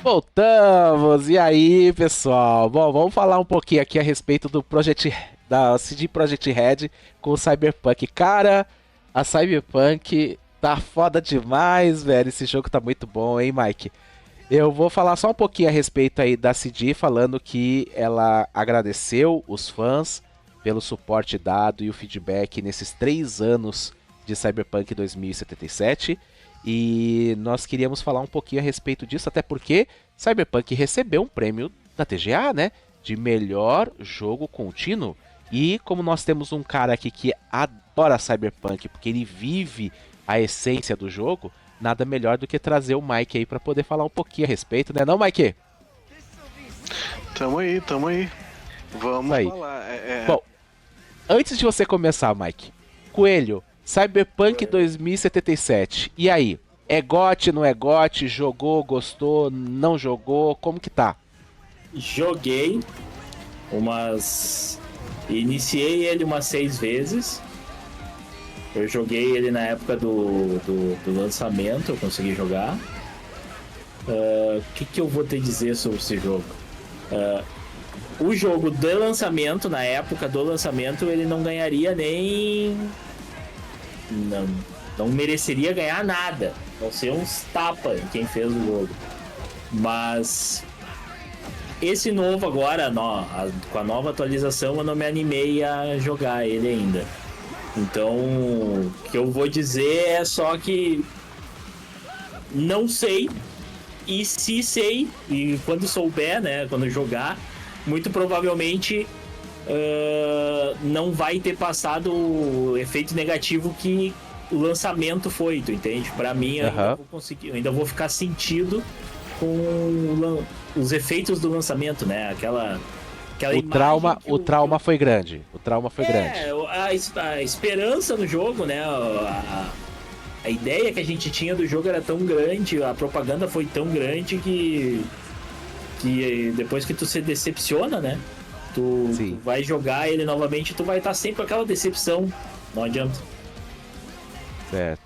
Voltamos! E aí, pessoal? Bom, vamos falar um pouquinho aqui a respeito do da CD Projekt Red com o Cyberpunk. Cara, a Cyberpunk tá foda demais, velho. Esse jogo tá muito bom, hein, Mike? Eu vou falar só um pouquinho a respeito aí da CD, falando que ela agradeceu os fãs pelo suporte dado e o feedback nesses 3 anos de Cyberpunk 2077. E nós queríamos falar um pouquinho a respeito disso, até porque Cyberpunk recebeu um prêmio da TGA, né? De melhor jogo contínuo. E como nós temos um cara aqui que adora Cyberpunk, porque ele vive a essência do jogo, nada melhor do que trazer o Mike aí para poder falar um pouquinho a respeito, né não, Mike? Tamo aí. Vamos aí. falar. Bom, antes de você começar, Mike, Coelho, Cyberpunk 2077, e aí? É GOT, não é GOT? Jogou, gostou, não jogou? Como que tá? Joguei Iniciei ele umas 6 vezes. Eu joguei ele na época do lançamento, eu consegui jogar. O que eu vou te dizer sobre esse jogo? O jogo do lançamento, na época do lançamento, ele não ganharia nem... Não mereceria ganhar nada. Não ser uns tapa quem fez o jogo. Mas... esse novo agora, com a nova atualização, eu não me animei a jogar ele ainda. Então, o que eu vou dizer é só que não sei, e se sei, e quando souber, né, quando jogar, muito provavelmente não vai ter passado o efeito negativo que o lançamento foi, tu entende? Pra mim, eu ainda vou ficar sentido com os efeitos do lançamento, né? Aquela o trauma foi grande. O trauma foi grande. A esperança no jogo, né? A ideia que a gente tinha do jogo era tão grande, a propaganda foi tão grande que depois que tu se decepciona, né? Tu vai jogar ele novamente, tu vai estar sempre com aquela decepção. Não adianta. Certo.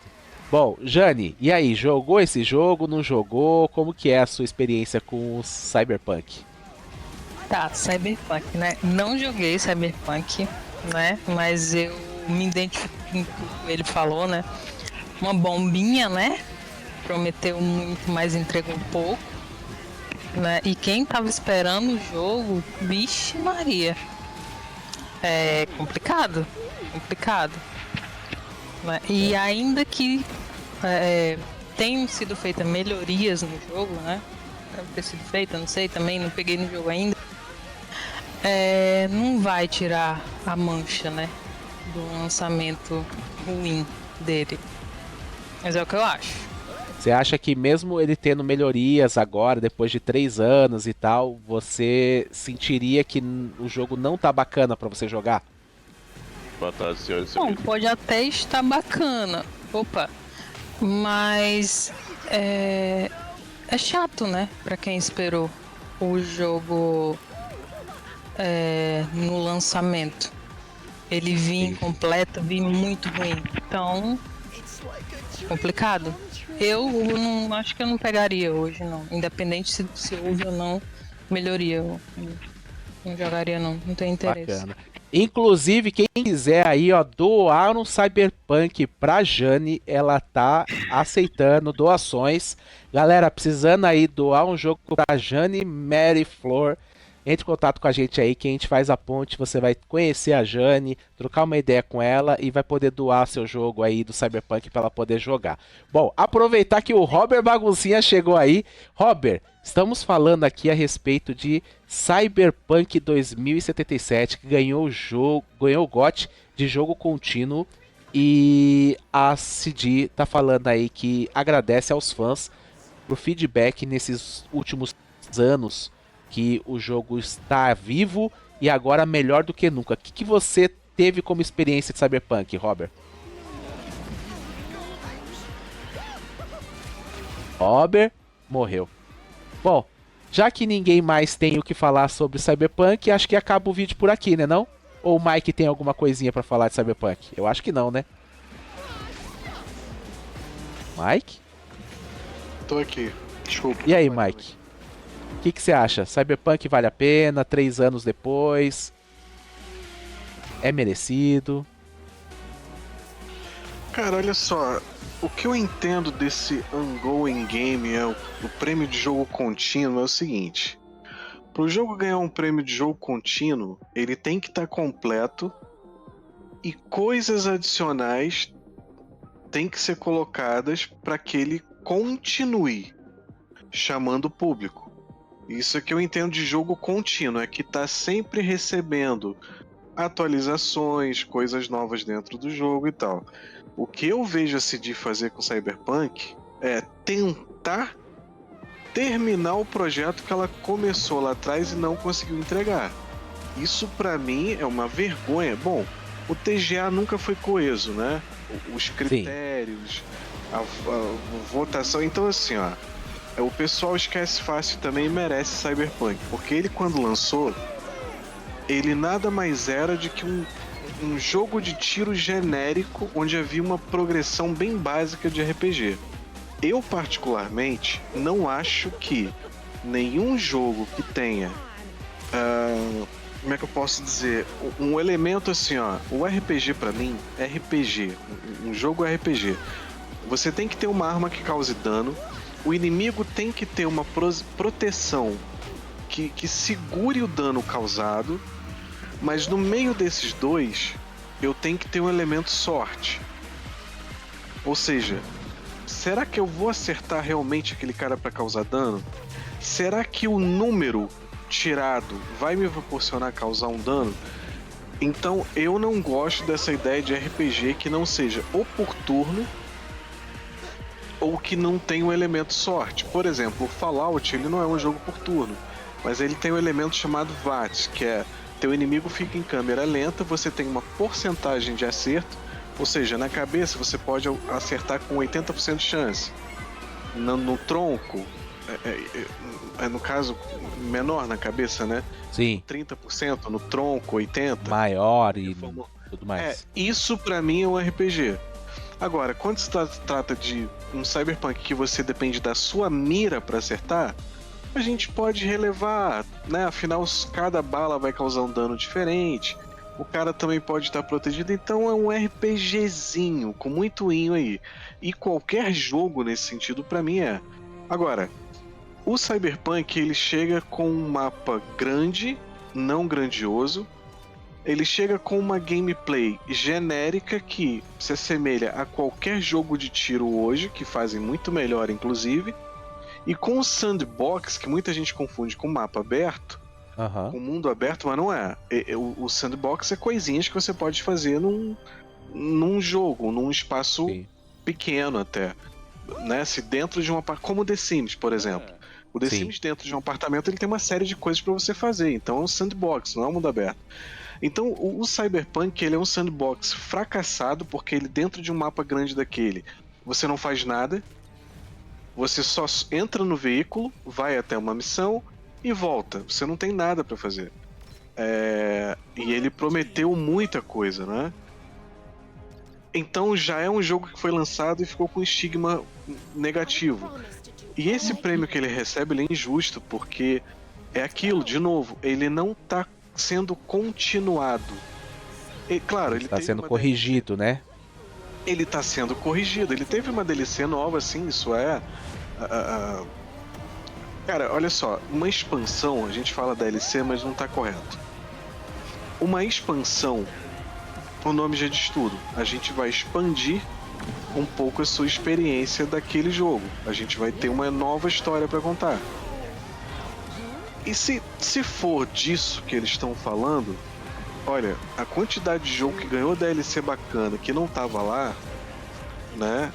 Bom, Jane, e aí, jogou esse jogo, não jogou? Como que é a sua experiência com o Cyberpunk? Tá, Cyberpunk, né? Não joguei Cyberpunk, né? Mas eu me identifico com o que ele falou, né? Uma bombinha, né? Prometeu muito, mas entregou pouco, né? E quem tava esperando o jogo, vixe Maria. É complicado, né? E ainda que tenham sido feitas melhorias no jogo, né? Deve ter sido feita, não sei, também não peguei no jogo ainda. Não vai tirar a mancha, né? Do lançamento ruim dele. Mas é o que eu acho. Você acha que mesmo ele tendo melhorias agora, depois de 3 anos e tal, você sentiria que o jogo não tá bacana pra você jogar? Boa tarde, senhores. Bom, pode até estar bacana. Opa. Mas é chato, né? Pra quem esperou o jogo no lançamento. Ele vinha incompleto, vinha muito ruim. Então, complicado. Eu não acho que eu não pegaria hoje, não. Independente se houve ou não melhoria. Eu não jogaria, não tenho interesse. Bacana. Inclusive, quem quiser aí, ó, doar um Cyberpunk pra Jane, ela tá aceitando doações. Galera, precisando aí doar um jogo pra Jane Mary Flor, entre em contato com a gente aí, que a gente faz a ponte, você vai conhecer a Jane, trocar uma ideia com ela e vai poder doar seu jogo aí do Cyberpunk para ela poder jogar. Bom, aproveitar que o Robert Baguncinha chegou aí. Robert, estamos falando aqui a respeito de Cyberpunk 2077, que ganhou o GOT de jogo contínuo, e a CD tá falando aí que agradece aos fãs por feedback nesses últimos anos que o jogo está vivo e agora melhor do que nunca. O que você teve como experiência de Cyberpunk, Robert? Robert morreu. Bom, já que ninguém mais tem o que falar sobre Cyberpunk, acho que acaba o vídeo por aqui, né não? Ou o Mike tem alguma coisinha pra falar de Cyberpunk? Eu acho que não, né? Mike? Tô aqui. Desculpa. E aí, Mike? O que você acha? Cyberpunk vale a pena? 3 anos depois? É merecido? Cara, olha só. O que eu entendo desse ongoing game, o prêmio de jogo contínuo, é o seguinte. Para o jogo ganhar um prêmio de jogo contínuo, ele tem que estar completo e coisas adicionais têm que ser colocadas para que ele continue chamando o público. Isso é que eu entendo de jogo contínuo, é que está sempre recebendo atualizações, coisas novas dentro do jogo e tal. O que eu vejo a CD fazer com Cyberpunk é tentar terminar o projeto que ela começou lá atrás e não conseguiu entregar. Isso pra mim é uma vergonha. Bom, o TGA nunca foi coeso, né? Os critérios, a votação. Então assim, ó, o pessoal esquece fácil também e merece Cyberpunk, porque ele quando lançou, ele nada mais era de que um jogo de tiro genérico onde havia uma progressão bem básica de RPG. Eu, particularmente, não acho que nenhum jogo que tenha, como é que eu posso dizer, um elemento assim, ó, o RPG pra mim é RPG, um jogo RPG. Você tem que ter uma arma que cause dano, o inimigo tem que ter uma proteção que segure o dano causado, mas no meio desses dois, eu tenho que ter um elemento sorte. Ou seja, será que eu vou acertar realmente aquele cara para causar dano? Será que o número tirado vai me proporcionar causar um dano? Então eu não gosto dessa ideia de RPG que não seja ou por turno ou que não tenha um elemento sorte. Por exemplo, o Fallout ele não é um jogo por turno, mas ele tem um elemento chamado VATS, que é teu inimigo fica em câmera lenta, você tem uma porcentagem de acerto, ou seja, na cabeça você pode acertar com 80% de chance. No tronco, no caso, menor na cabeça, né? Sim. 30%, no tronco, 80%. Maior e tudo mais. Isso pra mim é um RPG. Agora, quando se trata de um Cyberpunk que você depende da sua mira pra acertar, a gente pode relevar, né? Afinal, cada bala vai causar um dano diferente. O cara também pode estar protegido. Então é um RPGzinho, com muito inho aí. E qualquer jogo nesse sentido, pra mim, é. Agora, o Cyberpunk, ele chega com um mapa grande, não grandioso. Ele chega com uma gameplay genérica que se assemelha a qualquer jogo de tiro hoje, que fazem muito melhor, inclusive. E com o sandbox, que muita gente confunde com mapa aberto, com mundo aberto, mas não é. O sandbox é coisinhas que você pode fazer num jogo, num espaço pequeno até. Né? Se dentro de como o The Sims, por exemplo. O The Sims dentro de um apartamento ele tem uma série de coisas para você fazer. Então é um sandbox, não é um mundo aberto. Então o Cyberpunk ele é um sandbox fracassado porque ele dentro de um mapa grande daquele você não faz nada. Você só entra no veículo, vai até uma missão e volta. Você não tem nada pra fazer. E ele prometeu muita coisa, né? Então já é um jogo que foi lançado e ficou com estigma negativo. E esse prêmio que ele recebe ele é injusto, porque é aquilo, de novo, ele não tá sendo continuado. Claro, ele tá sendo corrigido, né? Ele tá sendo corrigido. Ele teve uma DLC nova, sim, isso é. Cara, olha só, uma expansão, a gente fala DLC, mas não tá correto. Uma expansão, o nome já diz tudo. A gente vai expandir um pouco a sua experiência daquele jogo. A gente vai ter uma nova história pra contar. E se for disso que eles estão falando, olha, a quantidade de jogo que ganhou DLC bacana que não tava lá, né?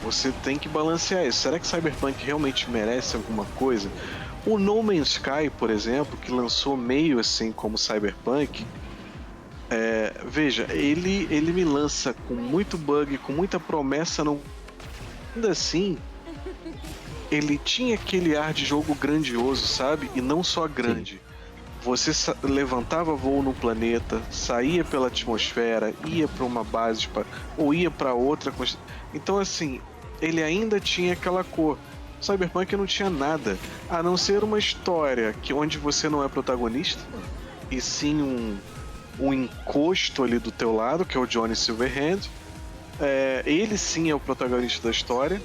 Você tem que balancear isso. Será que Cyberpunk realmente merece alguma coisa? O No Man's Sky, por exemplo, que lançou meio assim como Cyberpunk, veja, ele me lança com muito bug, com muita promessa, não... ainda assim, ele tinha aquele ar de jogo grandioso, sabe? E não só grande. Sim. Você levantava voo no planeta, saía pela atmosfera, ia para uma base ou ia para outra. Então assim, ele ainda tinha aquela cor. Cyberpunk não tinha nada, a não ser uma história onde você não é protagonista, e sim um encosto ali do teu lado, que é o Johnny Silverhand. Ele sim é o protagonista da história.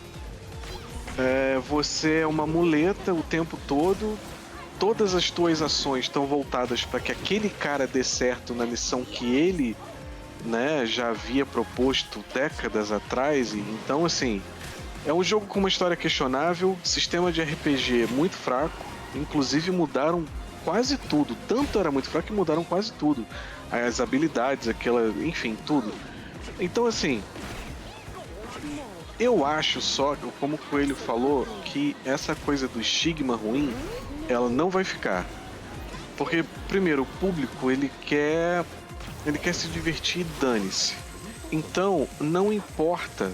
Você é uma muleta o tempo todo. Todas as tuas ações estão voltadas para que aquele cara dê certo na missão que ele, né, já havia proposto décadas atrás. Então, assim, é um jogo com uma história questionável, sistema de RPG muito fraco, inclusive mudaram quase tudo. Tanto era muito fraco que mudaram quase tudo. As habilidades, enfim, tudo. Então, assim, eu acho só, como o Coelho falou, que essa coisa do estigma ruim, ela não vai ficar. Porque, primeiro, o público, ele quer se divertir e dane-se. Então, não importa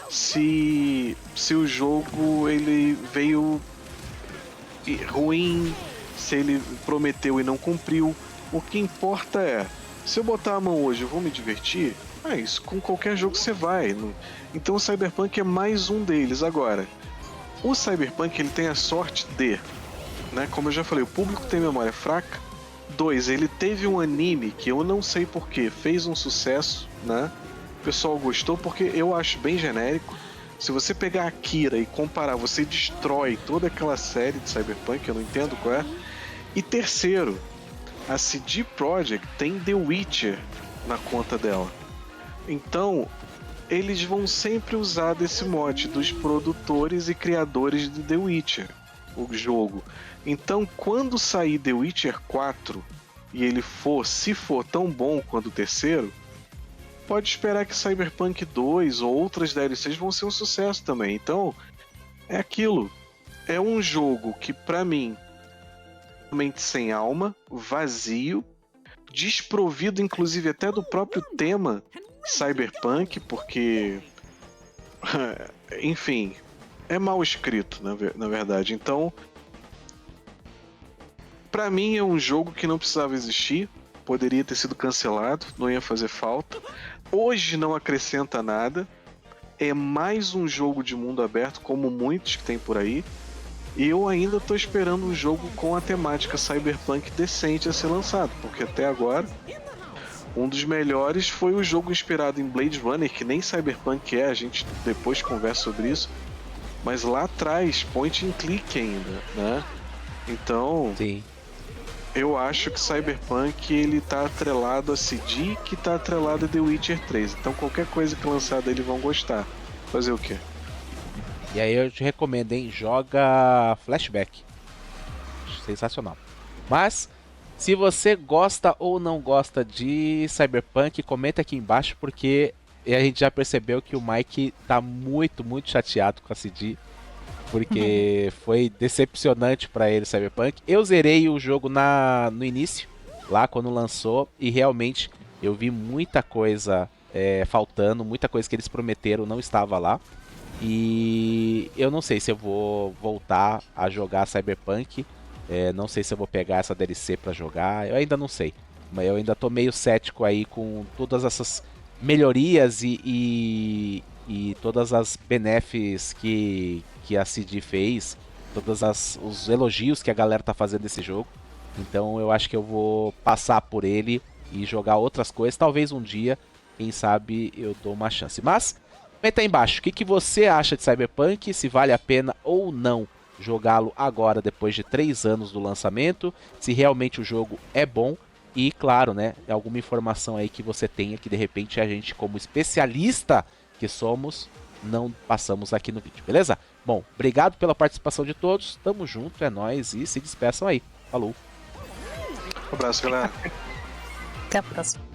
se o jogo ele veio ruim, se ele prometeu e não cumpriu. O que importa é, se eu botar a mão hoje, eu vou me divertir? Isso com qualquer jogo você vai. Então o Cyberpunk é mais um deles. Agora, o Cyberpunk ele tem a sorte de, né, como eu já falei, o público tem memória fraca. 2, ele teve um anime que eu não sei porquê, fez um sucesso, né? O pessoal gostou porque eu acho bem genérico. Se você pegar Akira e comparar, você destrói toda aquela série de Cyberpunk, eu não entendo qual é. E terceiro, a CD Projekt tem The Witcher na conta dela. Então, eles vão sempre usar desse mote dos produtores e criadores de The Witcher, o jogo. Então, quando sair The Witcher 4 e ele se for tão bom quanto o terceiro, pode esperar que Cyberpunk 2 ou outras DLCs vão ser um sucesso também. Então, é aquilo. É um jogo que, pra mim, realmente sem alma, vazio, desprovido inclusive até do próprio tema Cyberpunk, porque enfim, é mal escrito, na verdade. Então, pra mim é um jogo que não precisava existir, poderia ter sido cancelado, não ia fazer falta. Hoje não acrescenta nada, é mais um jogo de mundo aberto, como muitos que tem por aí. E eu ainda tô esperando um jogo com a temática Cyberpunk decente a ser lançado, porque até agora um dos melhores foi o jogo inspirado em Blade Runner, que nem Cyberpunk é, a gente depois conversa sobre isso, mas lá atrás, point and click ainda, né? Então, Sim. eu acho que Cyberpunk ele tá atrelado a CD, que tá atrelado a The Witcher 3. Então qualquer coisa que lançar dele vão gostar. Fazer o quê? E aí eu te recomendo, hein? Joga Flashback. Sensacional. Mas, se você gosta ou não gosta de Cyberpunk, comenta aqui embaixo, porque a gente já percebeu que o Mike tá muito, muito chateado com a CD. Porque foi decepcionante pra ele Cyberpunk. Eu zerei o jogo no início, lá quando lançou, e realmente eu vi muita coisa faltando, muita coisa que eles prometeram não estava lá. E eu não sei se eu vou voltar a jogar Cyberpunk. Não sei se eu vou pegar essa DLC pra jogar. Eu ainda não sei. Mas eu ainda tô meio cético aí com todas essas melhorias e todas as benefits que a CD fez. Todos os elogios que a galera tá fazendo desse jogo. Então eu acho que eu vou passar por ele e jogar outras coisas. Talvez um dia, quem sabe, eu dou uma chance. Mas comenta aí embaixo, o que você acha de Cyberpunk, se vale a pena ou não jogá-lo agora, depois de 3 anos do lançamento, se realmente o jogo é bom e, claro, né, alguma informação aí que você tenha que de repente a gente, como especialista que somos, não passamos aqui no vídeo, beleza? Bom, obrigado pela participação de todos, tamo junto, é nóis e se despeçam aí. Falou! Um abraço, galera! Até a próxima.